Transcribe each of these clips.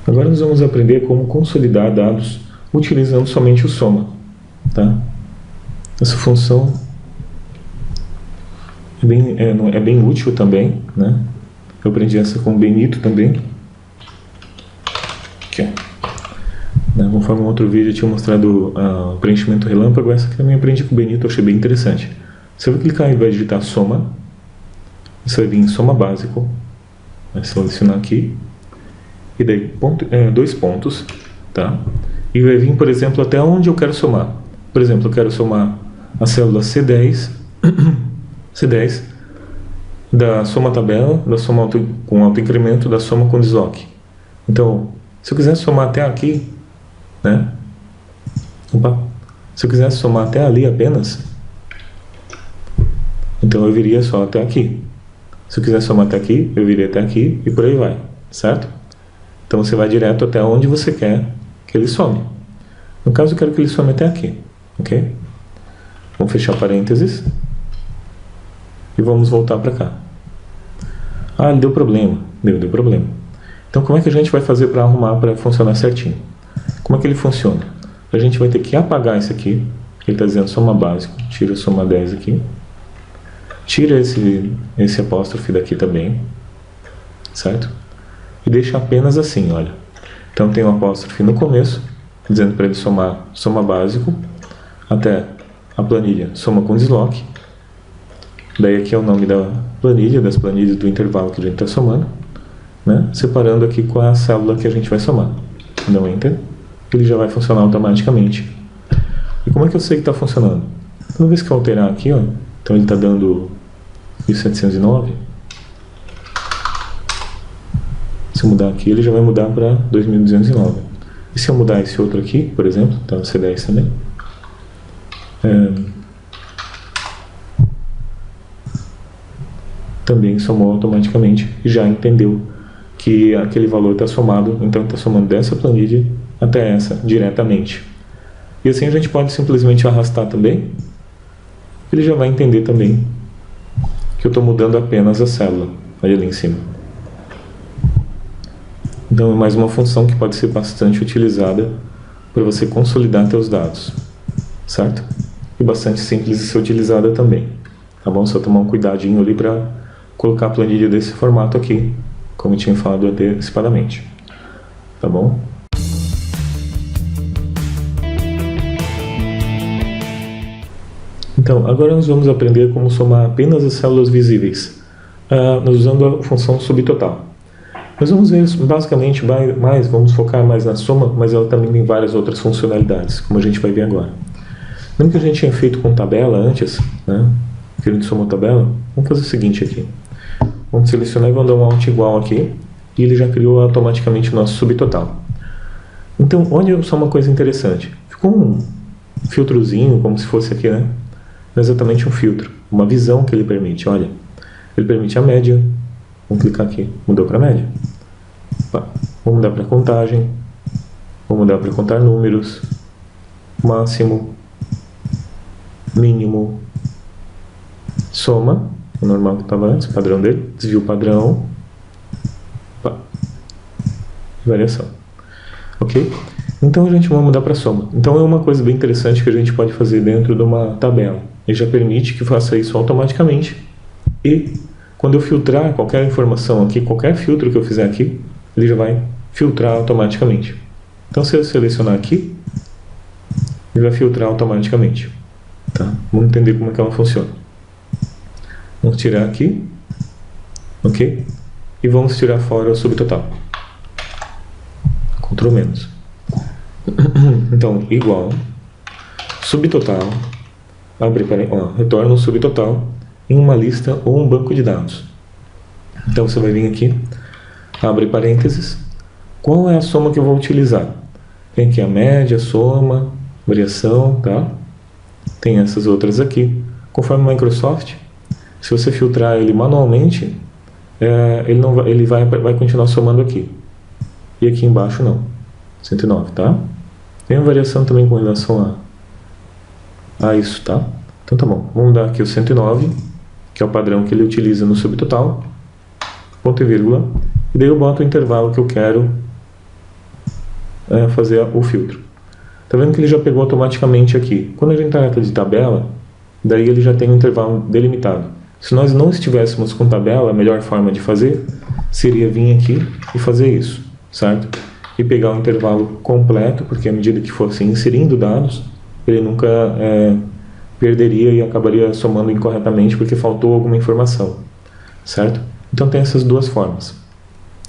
Agora nós vamos aprender como consolidar dados utilizando somente o soma, tá? Essa função é bem útil também, né? Eu aprendi essa com o Benito também. Aqui, conforme um outro vídeo eu tinha mostrado o preenchimento relâmpago, essa que também aprendi com o Benito, eu achei bem interessante. Você vai clicar e vai digitar soma, você vai vir em soma básico, vai selecionar aqui, e daí dois pontos, tá? E vai vir, por exemplo, até onde eu quero somar. Por exemplo, eu quero somar a célula C10, C10 da soma tabela, da soma com autoincremento, da soma com desloque. Então, se eu quiser somar até aqui, né? Se eu quiser somar até ali apenas, então eu viria só até aqui. Se eu quiser somar até aqui, eu viria até aqui e por aí vai, certo? Então você vai direto até onde você quer que ele some. No caso, eu quero que ele some até aqui, ok? Vamos fechar parênteses e vamos voltar para cá. Ah, deu problema. Deu problema. Então como é que a gente vai fazer para arrumar para funcionar certinho? Como é que ele funciona? A gente vai ter que apagar esse aqui. Ele está dizendo soma básico. Tira o soma 10 aqui. Tira esse apóstrofe daqui também. Certo? E deixa apenas assim, olha. Então tem um apóstrofe no começo, dizendo para ele somar soma básico até a planilha soma com desloque. Daí aqui é o nome da planilha, das planilhas do intervalo que a gente está somando, né? Separando aqui com a célula que a gente vai somar. Dá um Enter, ele já vai funcionar automaticamente. E como é que eu sei que está funcionando? Toda vez que eu alterar aqui, ó, então ele está dando 1709. Se eu mudar aqui, ele já vai mudar para 2209. E se eu mudar esse outro aqui, por exemplo, tá no C10 também, também somou automaticamente e já entendeu que aquele valor está somado, então está somando dessa planilha até essa, diretamente. E assim a gente pode simplesmente arrastar também, ele já vai entender também que eu estou mudando apenas a célula, olha ali em cima. Então é mais uma função que pode ser bastante utilizada para você consolidar seus dados, certo? E bastante simples de ser utilizada também, tá bom? Só tomar um cuidadinho ali para colocar a planilha desse formato aqui, como eu tinha falado antecipadamente, tá bom? Então, agora nós vamos aprender como somar apenas as células visíveis, nós usando a função subtotal. Nós vamos ver basicamente vamos focar mais na soma, mas ela também tem várias outras funcionalidades, como a gente vai ver agora. Lembra que a gente tinha feito com tabela antes, né? Que a gente somou tabela? Vamos fazer o seguinte aqui. Vamos selecionar e vamos dar um Alt igual aqui, e ele já criou automaticamente o nosso subtotal. Então, olha só uma coisa interessante. Ficou um filtrozinho, como se fosse aqui, né? Não é exatamente um filtro, uma visão que ele permite, olha. Ele permite a média. Vamos clicar aqui, mudou para média. Vamos mudar para contagem, vamos mudar para contar números, máximo, mínimo, soma, o normal que estava antes, padrão dele, desvio padrão, variação. Ok? Então a gente vai mudar para soma. Então é uma coisa bem interessante que a gente pode fazer dentro de uma tabela. Ele já permite que faça isso automaticamente e quando eu filtrar qualquer informação aqui, qualquer filtro que eu fizer aqui, ele já vai filtrar automaticamente. Então, se eu selecionar aqui, ele vai filtrar automaticamente. Tá? Vamos entender como é que ela funciona. Vamos tirar aqui, ok? E vamos tirar fora o subtotal. Ctrl menos. Então, igual, subtotal, retorna o subtotal em uma lista ou um banco de dados. Então você vai vir aqui, abre parênteses, qual é a soma que eu vou utilizar? Tem aqui a média, soma, variação, tá? Tem essas outras aqui. Conforme o Microsoft, se você filtrar ele manualmente, ele vai continuar somando aqui. E aqui embaixo não, 109, tá? Tem uma variação também com relação a isso, tá? Então tá bom, vamos dar aqui o 109, que é o padrão que ele utiliza no subtotal, ponto e vírgula, e daí eu boto o intervalo que eu quero fazer o filtro. Tá vendo que ele já pegou automaticamente aqui. Quando a gente trata de tabela, daí ele já tem um intervalo delimitado. Se nós não estivéssemos com tabela, a melhor forma de fazer seria vir aqui e fazer isso, certo? E pegar o intervalo completo, porque à medida que fosse inserindo dados, ele nunca perderia e acabaria somando incorretamente porque faltou alguma informação, certo? Então tem essas duas formas,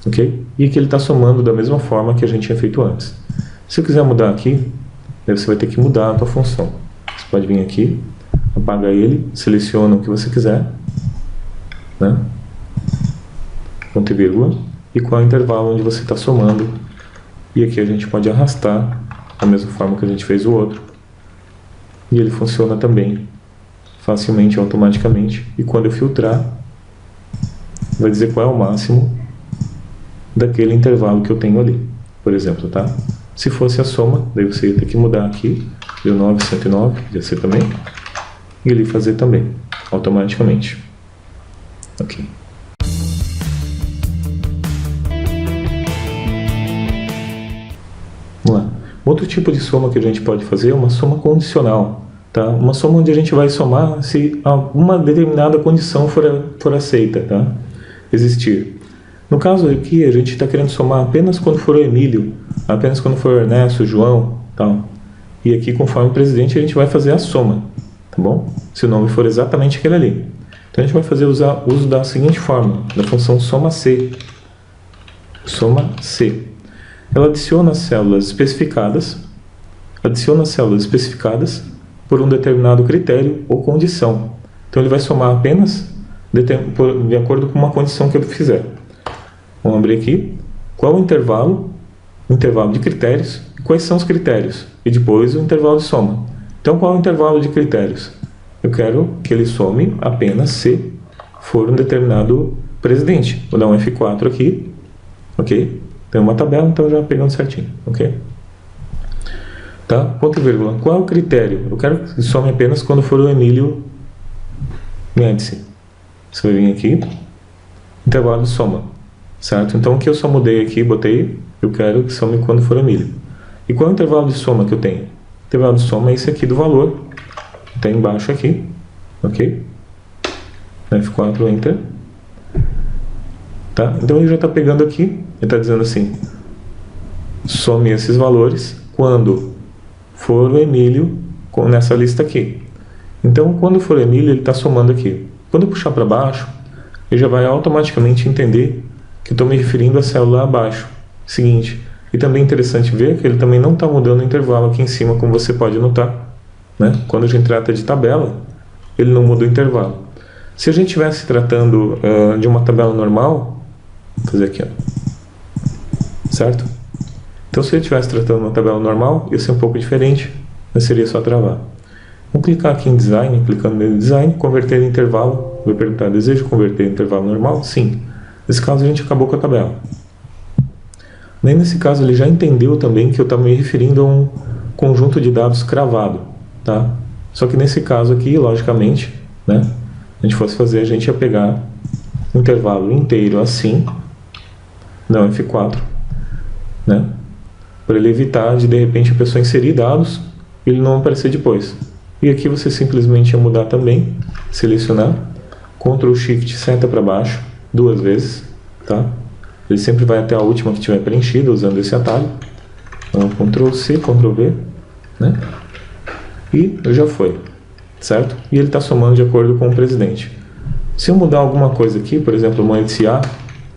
ok? E aqui ele está somando da mesma forma que a gente tinha feito antes. Se eu quiser mudar aqui, aí você vai ter que mudar a tua função. Você pode vir aqui, apaga ele, seleciona o que você quiser, né? Ponto e vírgula, e qual é o intervalo onde você está somando. E aqui a gente pode arrastar da mesma forma que a gente fez o outro. E ele funciona também facilmente, automaticamente. E quando eu filtrar, vai dizer qual é o máximo daquele intervalo que eu tenho ali, por exemplo, tá? Se fosse a soma, daí você ia ter que mudar aqui, deu 9, 109, podia ser também, e ele fazer também, automaticamente. Ok. Vamos lá. Outro tipo de soma que a gente pode fazer é uma soma condicional, tá? Uma soma onde a gente vai somar se uma determinada condição for aceita, tá? Existir. No caso aqui, a gente está querendo somar apenas quando for o Emílio, apenas quando for o Ernesto, o João, tal. E aqui, conforme o presidente, a gente vai fazer a soma, tá bom? Se o nome for exatamente aquele ali. Então a gente vai usar uso da seguinte forma, da função soma C. Soma C. Ela adiciona as células especificadas por um determinado critério ou condição. Então ele vai somar apenas de acordo com uma condição que eu fizer. Vamos abrir aqui. Qual o intervalo? O intervalo de critérios. E quais são os critérios? E depois o intervalo de soma. Então qual é o intervalo de critérios? Eu quero que ele some apenas se for um determinado presidente. Vou dar um F4 aqui. Ok? Tem uma tabela, então já pegando certinho. Ok? Tá? Ponto e vírgula. Qual é o critério? Eu quero que some apenas quando for o Emílio Médici. Você vai vir aqui. Intervalo de soma. Certo? Então o que eu só mudei aqui, botei, eu quero que some quando for Emílio. E qual é o intervalo de soma que eu tenho? O intervalo de soma é esse aqui do valor. Está embaixo aqui. Ok? F4, Enter. Tá? Então ele já está pegando aqui. Ele está dizendo assim: some esses valores quando for o Emílio nessa lista aqui. Então quando for o Emílio, ele está somando aqui. Quando eu puxar para baixo, ele já vai automaticamente entender que eu estou me referindo à célula abaixo. Seguinte, e também é interessante ver que ele também não está mudando o intervalo aqui em cima, como você pode notar, né? Quando a gente trata de tabela, ele não muda o intervalo. Se a gente estivesse tratando de uma tabela normal, vou fazer aqui, ó, certo? Então se eu estivesse tratando de uma tabela normal, ia ser um pouco diferente, mas seria só travar. Vamos clicar aqui em Design, clicando no Design, converter em intervalo. Vai perguntar, deseja converter em intervalo normal? Sim. Nesse caso a gente acabou com a tabela. Nem nesse caso ele já entendeu também que eu estava me referindo a um conjunto de dados cravado, tá? Só que nesse caso aqui, logicamente, né, a gente fosse fazer, a gente ia pegar o intervalo inteiro assim, não F4, né, para ele evitar de repente a pessoa inserir dados e ele não aparecer depois. E aqui você simplesmente ia mudar também, selecionar, Ctrl Shift seta para baixo, 2 vezes, tá? Ele sempre vai até a última que tiver preenchida usando esse atalho. Então, Ctrl C, Ctrl V, né? E já foi, certo? E ele está somando de acordo com o presidente. Se eu mudar alguma coisa aqui, por exemplo, uma A,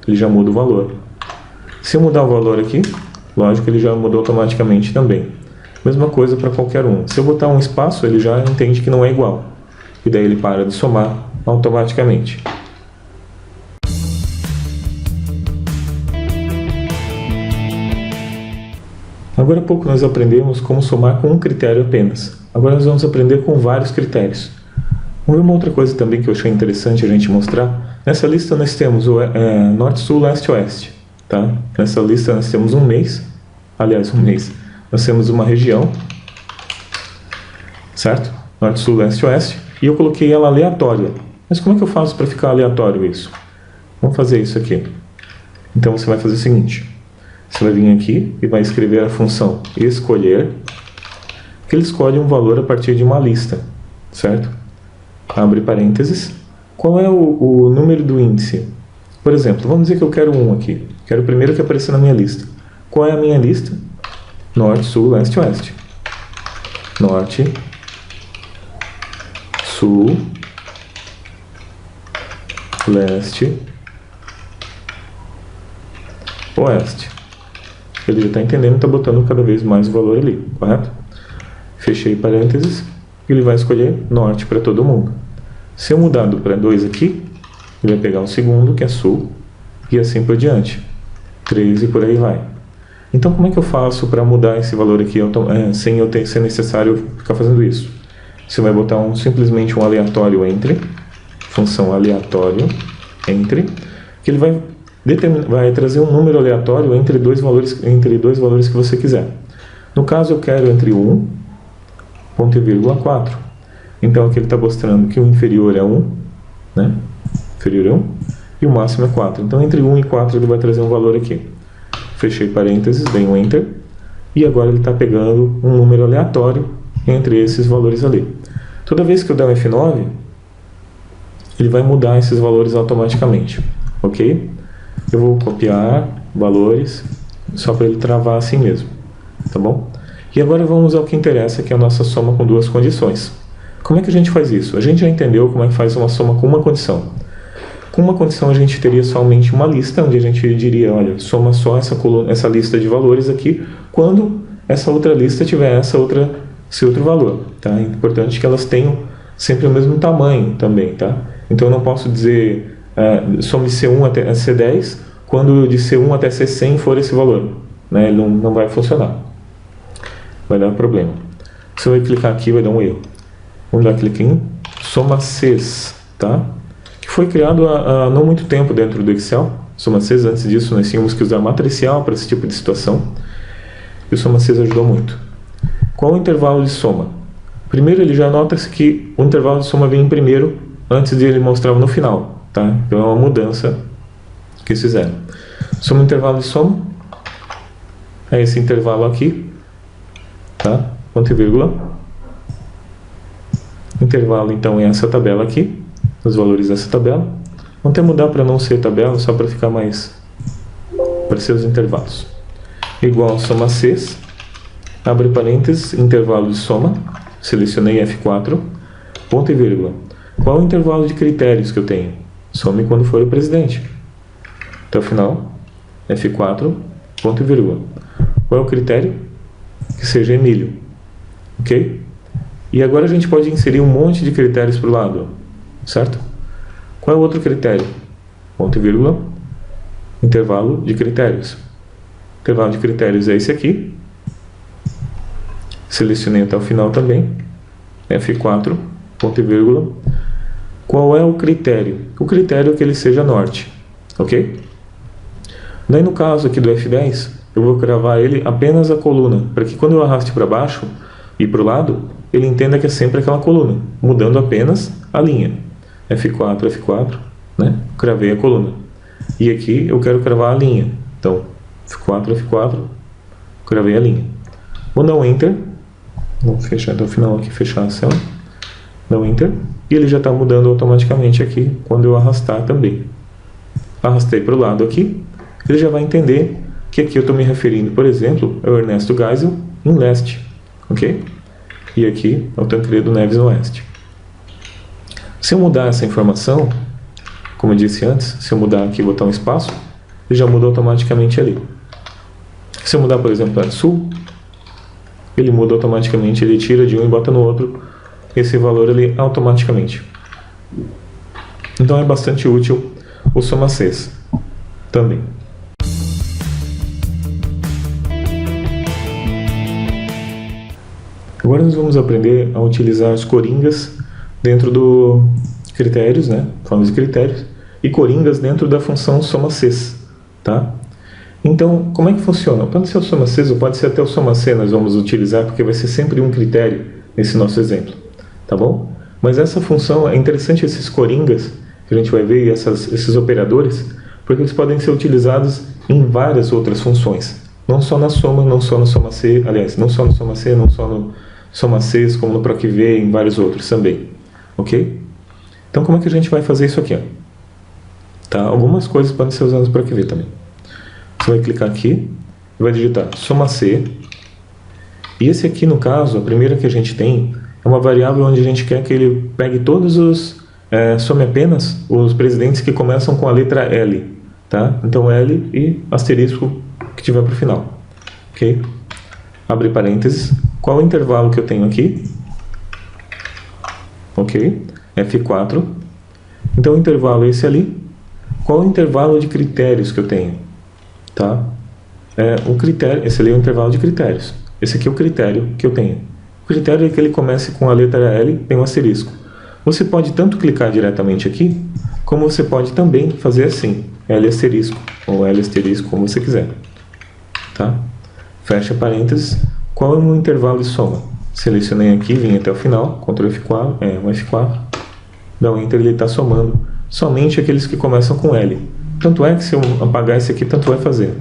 ele já muda o valor. Se eu mudar o valor aqui, lógico, ele já mudou automaticamente também. Mesma coisa para qualquer um. Se eu botar um espaço, ele já entende que não é igual. E daí ele para de somar automaticamente. Agora há pouco nós aprendemos como somar com um critério apenas. Agora nós vamos aprender com vários critérios. Vamos ver uma outra coisa também que eu achei interessante a gente mostrar. Nessa lista nós temos o Norte, Sul, Leste, Oeste. Tá? Nessa lista nós temos um mês. Aliás, um mês. Nós temos uma região. Certo? Norte, Sul, Leste, Oeste. E eu coloquei ela aleatória. Mas como é que eu faço para ficar aleatório isso? Vamos fazer isso aqui. Então você vai fazer o seguinte. Você vai vir aqui e vai escrever a função escolher, que ele escolhe um valor a partir de uma lista, certo? Abre parênteses. Qual é o número do índice? Por exemplo, vamos dizer que eu quero 1 aqui. Quero o primeiro que aparecer na minha lista. Qual é a minha lista? Norte, Sul, Leste, Oeste. Norte, Sul, Leste, Oeste. Ele já está entendendo, está botando cada vez mais o valor ali, correto? Fechei parênteses. Ele vai escolher Norte para todo mundo. Se eu mudar do para 2 aqui, ele vai pegar um segundo, que é Sul, e assim por diante. 3 e por aí vai. Então, como é que eu faço para mudar esse valor aqui sem eu ser necessário ficar fazendo isso? Você vai botar simplesmente um aleatório entre, função aleatório entre, que ele vai trazer um número aleatório entre dois valores que você quiser. No caso, eu quero entre 1, ponto e vírgula 4. Então, aqui ele está mostrando que o inferior é 1, né? Inferior é 1, e o máximo é 4. Então, entre 1 e 4 ele vai trazer um valor aqui. Fechei parênteses, dei um Enter, e agora ele está pegando um número aleatório entre esses valores ali. Toda vez que eu der um F9, ele vai mudar esses valores automaticamente, ok? Eu vou copiar valores, só para ele travar assim mesmo, tá bom? E agora vamos ao que interessa, que é a nossa soma com duas condições. Como é que a gente faz isso? A gente já entendeu como é que faz uma soma com uma condição. Com uma condição a gente teria somente uma lista, onde a gente diria, olha, soma só essa lista de valores aqui, quando essa outra lista tiver esse outro valor, tá? É importante que elas tenham sempre o mesmo tamanho também, tá? Então eu não posso dizer some C1 até C10, quando de C1 até C100 for esse valor, né? Ele não vai funcionar. Vai dar um problema. Se eu clicar aqui, vai dar um erro. Vamos dar clique em soma Cs, tá? Que foi criado há não muito tempo dentro do Excel. Soma Cs, antes disso nós tínhamos que usar matricial para esse tipo de situação. E o soma Cs ajudou muito. Qual o intervalo de soma? Primeiro ele já nota-se que o intervalo de soma vem em primeiro, antes de ele mostrar no final, tá? Então é uma mudança que eles fizeram. Soma intervalo de soma. É esse intervalo aqui, tá? Ponto e vírgula. Intervalo, então, é essa tabela aqui, os valores dessa tabela. Vamos até mudar para não ser tabela, só para ficar mais... para ser os intervalos. Igual soma Cs, abre parênteses, intervalo de soma, selecionei F4, ponto e vírgula. Qual o intervalo de critérios que eu tenho? Some quando for o presidente. Até o final, F4, ponto e vírgula. Qual é o critério? Que seja Emílio. Ok? E agora a gente pode inserir um monte de critérios para o lado, certo? Qual é o outro critério? Ponto e vírgula, intervalo de critérios. Intervalo de critérios é esse aqui. Selecionei até o final também. F4, ponto e vírgula. Qual é o critério? O critério é que ele seja norte, ok? Daí no caso aqui do F10, eu vou cravar ele apenas a coluna, para que quando eu arraste para baixo e para o lado, ele entenda que é sempre aquela coluna, mudando apenas a linha. F4, F4, né? Cravei a coluna. E aqui eu quero cravar a linha. Então, F4, F4, cravei a linha. Vou dar um Enter. Vou fechar até o final aqui, fechar a célula. Dá um Enter. E ele já está mudando automaticamente aqui, quando eu arrastar também. Arrastei para o lado aqui, ele já vai entender que aqui eu estou me referindo, por exemplo, ao Ernesto Geisel em leste. Ok? E aqui ao Tancredo Neves no oeste. Se eu mudar essa informação, como eu disse antes, se eu mudar aqui e botar um espaço, ele já muda automaticamente ali. Se eu mudar, por exemplo, para sul, ele muda automaticamente, ele tira de um e bota no outro esse valor ali automaticamente. Então é bastante útil o soma Cs também. Agora nós vamos aprender a utilizar os coringas dentro do critérios, né? Formas de critérios, e coringas dentro da função soma Cs, tá? Então, como é que funciona? Pode ser o soma Cs ou pode ser até o soma C nós vamos utilizar, porque vai ser sempre um critério nesse nosso exemplo, tá bom? Mas essa função, é interessante esses coringas, que a gente vai ver, esses operadores, porque eles podem ser utilizados em várias outras funções. Não só na soma, não só na soma C, aliás, não só no soma C, não só no soma C, como no PROC V e em vários outros também, ok? Então como é que a gente vai fazer isso aqui? Ó? Tá? Algumas coisas podem ser usadas no PROC V também. Você vai clicar aqui e vai digitar soma C. E esse aqui, no caso, a primeira que a gente tem é uma variável onde a gente quer que ele pegue todos os, some apenas os presidentes que começam com a letra L, tá? Então L e asterisco que tiver para o final, ok? Abre parênteses. Qual o intervalo que eu tenho aqui? Ok, F4. Então o intervalo é esse ali. Qual o intervalo de critérios que eu tenho? Tá? O critério, esse ali é o intervalo de critérios. Esse aqui é o critério que eu tenho. O critério é que ele comece com a letra L, tem um asterisco. Você pode tanto clicar diretamente aqui, como você pode também fazer assim, L asterisco, ou L asterisco, como você quiser. Tá? Fecha parênteses. Qual é o meu intervalo de soma? Selecionei aqui, vim até o final, Ctrl F4, um F4, dá um Enter, ele está somando somente aqueles que começam com L. Tanto é que se eu apagar esse aqui, tanto vai fazer.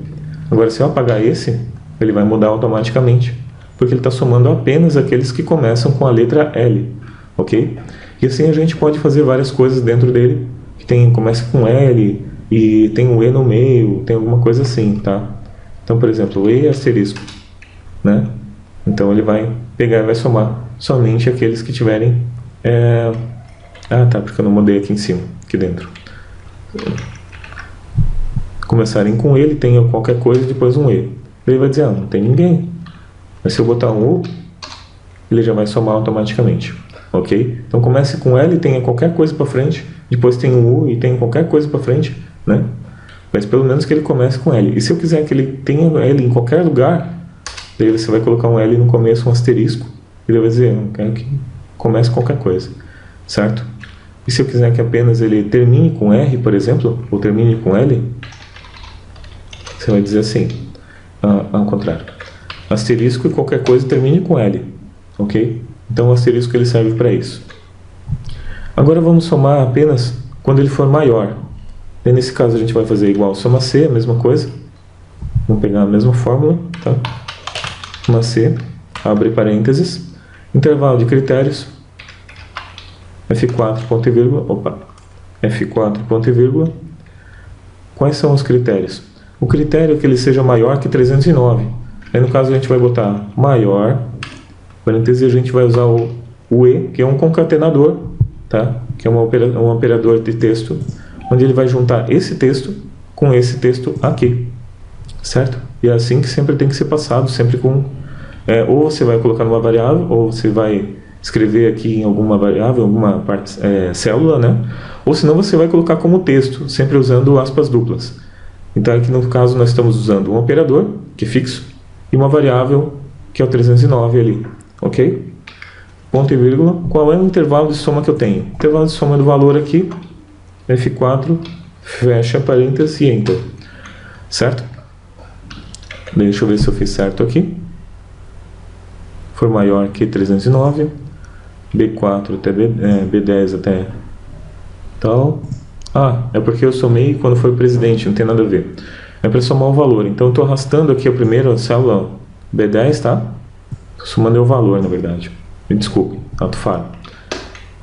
Agora, se eu apagar esse, ele vai mudar automaticamente, porque ele está somando apenas aqueles que começam com a letra L, ok? E assim a gente pode fazer várias coisas dentro dele, que começa com L e tem um E no meio, tem alguma coisa assim, tá? Então, por exemplo, E asterisco, né? Então ele vai pegar e vai somar somente aqueles que tiverem... Ah, tá, porque eu não mudei aqui em cima, aqui dentro. Começarem com ele, tem qualquer coisa e depois um E. Ele vai dizer, não tem ninguém. Mas se eu botar um U, ele já vai somar automaticamente, ok? Então comece com L, tenha qualquer coisa para frente, depois tem um U e tem qualquer coisa para frente, né? Mas pelo menos que ele comece com L. E se eu quiser que ele tenha L em qualquer lugar, daí você vai colocar um L no começo, um asterisco, e ele vai dizer, eu quero que comece qualquer coisa, certo? E se eu quiser que apenas ele termine com R, por exemplo, ou termine com L, você vai dizer assim, ao contrário, asterisco e qualquer coisa termine com L, ok? Então o asterisco ele serve para isso. Agora vamos somar apenas quando ele for maior. E nesse caso a gente vai fazer igual soma C, a mesma coisa. Vamos pegar a mesma fórmula, tá? Soma C, abre parênteses, intervalo de critérios, F4, ponto e vírgula, F4, ponto e vírgula. Quais são os critérios? O critério é que ele seja maior que 309. Aí no caso a gente vai botar maior, parênteses, a gente vai usar o E, que é um concatenador, tá? Que é um operador de texto, onde ele vai juntar esse texto com esse texto aqui, certo? E é assim que sempre tem que ser passado, sempre com... ou você vai colocar numa variável, ou você vai escrever aqui em alguma variável, alguma célula, né? Ou senão você vai colocar como texto, sempre usando aspas duplas. Então aqui no caso nós estamos usando um operador, que é fixo, e uma variável, que é o 309 ali, ok? Ponto e vírgula. Qual é o intervalo de soma que eu tenho? O intervalo de soma do valor aqui, F4, fecha parênteses e Enter, certo? Deixa eu ver se eu fiz certo aqui. For maior que 309, B4 até B10 até tal. É porque eu somei quando foi presidente, não tem nada a ver. É para somar o valor. Então eu estou arrastando aqui a primeira célula B10, tá? Estou somando o valor, na verdade. Me desculpe, ato falho.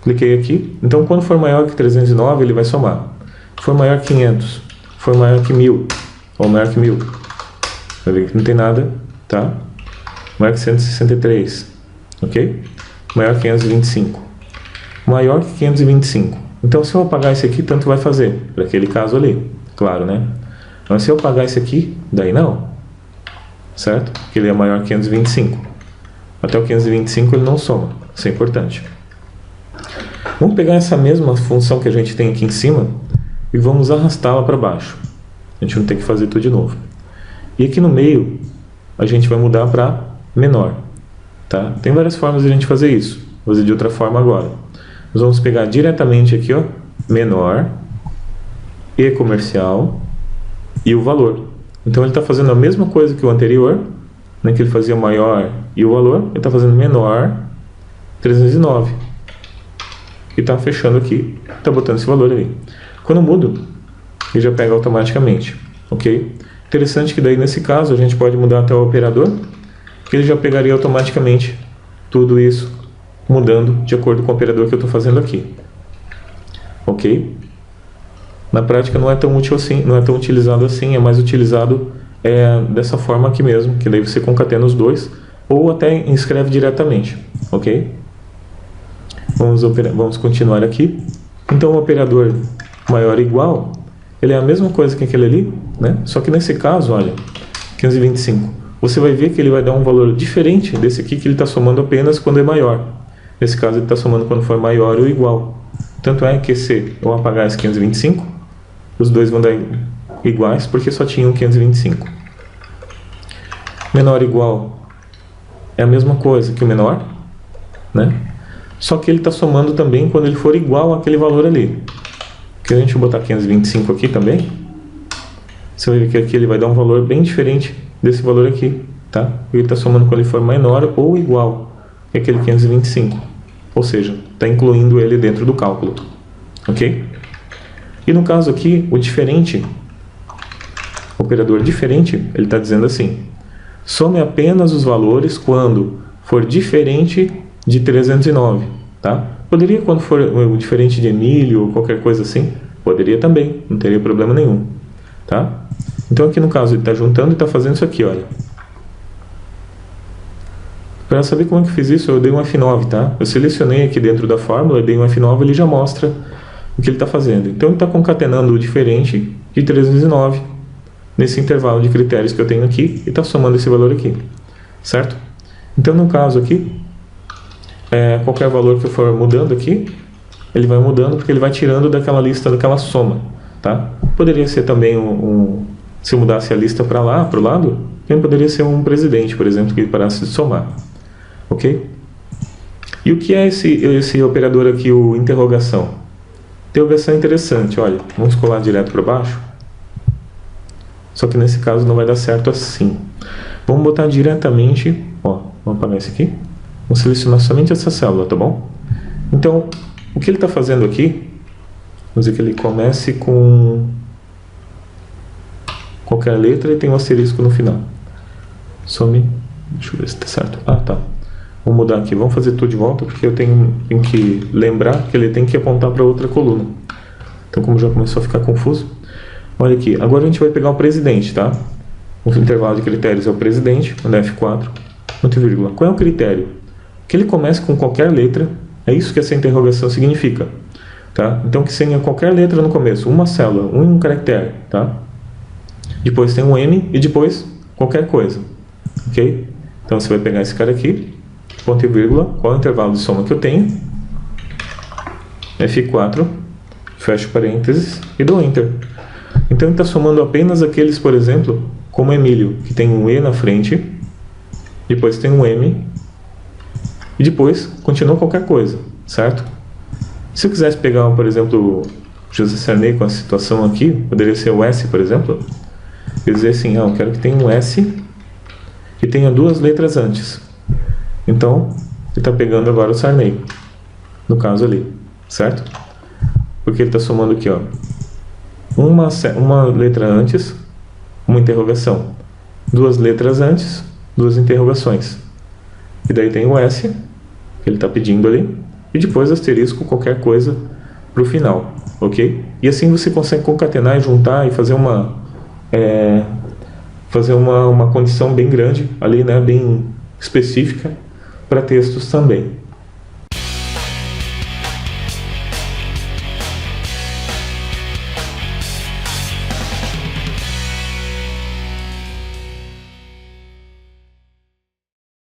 Cliquei aqui. Então quando for maior que 309, ele vai somar. For maior que 500, for maior que 1000, ou maior que 1000. Vai ver que não tem nada, tá? Maior que 163, ok? Maior que 525. Maior que 525. Então, se eu apagar esse aqui, tanto vai fazer, para aquele caso ali, claro, né? Mas se eu apagar esse aqui, daí não, certo? Porque ele é maior que 525. Até o 525 ele não soma, isso é importante. Vamos pegar essa mesma função que a gente tem aqui em cima e vamos arrastá-la para baixo. A gente não tem que fazer tudo de novo. E aqui no meio, a gente vai mudar para menor, tá? Tem várias formas de a gente fazer isso. Vou fazer de outra forma agora. Nós vamos pegar diretamente aqui, ó, menor, e comercial, e o valor. Então ele está fazendo a mesma coisa que o anterior, né, que ele fazia maior e o valor, ele está fazendo menor, 309. E está fechando aqui, está botando esse valor ali. Quando eu mudo, ele já pega automaticamente, ok? Interessante que daí nesse caso a gente pode mudar até o operador, que ele já pegaria automaticamente tudo isso, mudando de acordo com o operador que eu estou fazendo aqui. Ok? Na prática não é tão útil assim, não é tão utilizado assim, é mais utilizado dessa forma aqui mesmo, que daí você concatena os dois, ou até inscreve diretamente, ok? Vamos continuar aqui. Então o operador maior ou igual, ele é a mesma coisa que aquele ali, né? Só que nesse caso, olha, 525, você vai ver que ele vai dar um valor diferente desse aqui, que ele está somando apenas quando é maior. Nesse caso ele está somando quando for maior ou igual. Tanto é que se eu apagar esse 525, os dois vão dar iguais, porque só tinham 525. Menor ou igual é a mesma coisa que o menor, né? Só que ele está somando também quando ele for igual àquele valor ali. Se a gente botar 525 aqui também, você vai ver que aqui ele vai dar um valor bem diferente desse valor aqui, tá? Ele está somando quando ele for menor ou igual que aquele 525. Ou seja, está incluindo ele dentro do cálculo, ok? E no caso aqui, o diferente, o operador diferente, ele está dizendo assim: some apenas os valores quando for diferente de 309, tá? Poderia quando for diferente de Emílio ou qualquer coisa assim, poderia também, não teria problema nenhum, tá? Então aqui no caso ele está juntando e está fazendo isso aqui, olha. Para saber como é que eu fiz isso, eu dei um F9, tá? Eu selecionei aqui dentro da fórmula, dei um F9, ele já mostra o que ele está fazendo. Então ele está concatenando o diferente de 309 nesse intervalo de critérios que eu tenho aqui e está somando esse valor aqui, certo? Então no caso aqui, qualquer valor que eu for mudando aqui, ele vai mudando porque ele vai tirando daquela lista, daquela soma, tá? Poderia ser também se eu mudasse a lista para lá, para o lado, também poderia ser um presidente, por exemplo, que ele parasse de somar, ok? E o que é esse operador aqui, o interrogação? Interrogação é interessante, olha, vamos colar direto para baixo, só que nesse caso não vai dar certo assim. Vamos botar diretamente, ó, vamos apagar esse aqui. Vamos selecionar somente essa célula, tá bom? Então, o que ele está fazendo aqui, vamos dizer que ele comece com qualquer letra e tem um asterisco no final. Some, deixa eu ver se está certo. Ah, tá. Vamos mudar aqui, vamos fazer tudo de volta, porque eu tenho que lembrar que ele tem que apontar para outra coluna. Então, como já começou a ficar confuso, olha aqui, agora a gente vai pegar o presidente, tá? O intervalo de critérios é o presidente, no F4, ponto e vírgula. Qual é o critério? Que ele comece com qualquer letra, é isso que essa interrogação significa, tá? Então que tenha qualquer letra no começo, uma célula, um caractere, tá? Depois tem um M e depois qualquer coisa, ok? Então você vai pegar esse cara aqui, ponto e vírgula, qual é o intervalo de soma que eu tenho, F4, fecho parênteses e dou Enter. Então ele está somando apenas aqueles, por exemplo, como Emílio, que tem um E na frente, depois tem um M, e depois continua qualquer coisa, certo? Se eu quisesse pegar, por exemplo, José Sarney com a situação aqui, poderia ser o S, por exemplo. Eu dizer assim, eu quero que tenha um S que tenha duas letras antes. Então, ele está pegando agora o Sarney, no caso ali, certo? Porque ele está somando aqui, ó, uma letra antes, uma interrogação. Duas letras antes, duas interrogações. E daí tem o S, que ele está pedindo ali, e depois asterisco qualquer coisa para o final, ok? E assim você consegue concatenar e juntar e fazer uma condição bem grande ali, né, bem específica para textos também.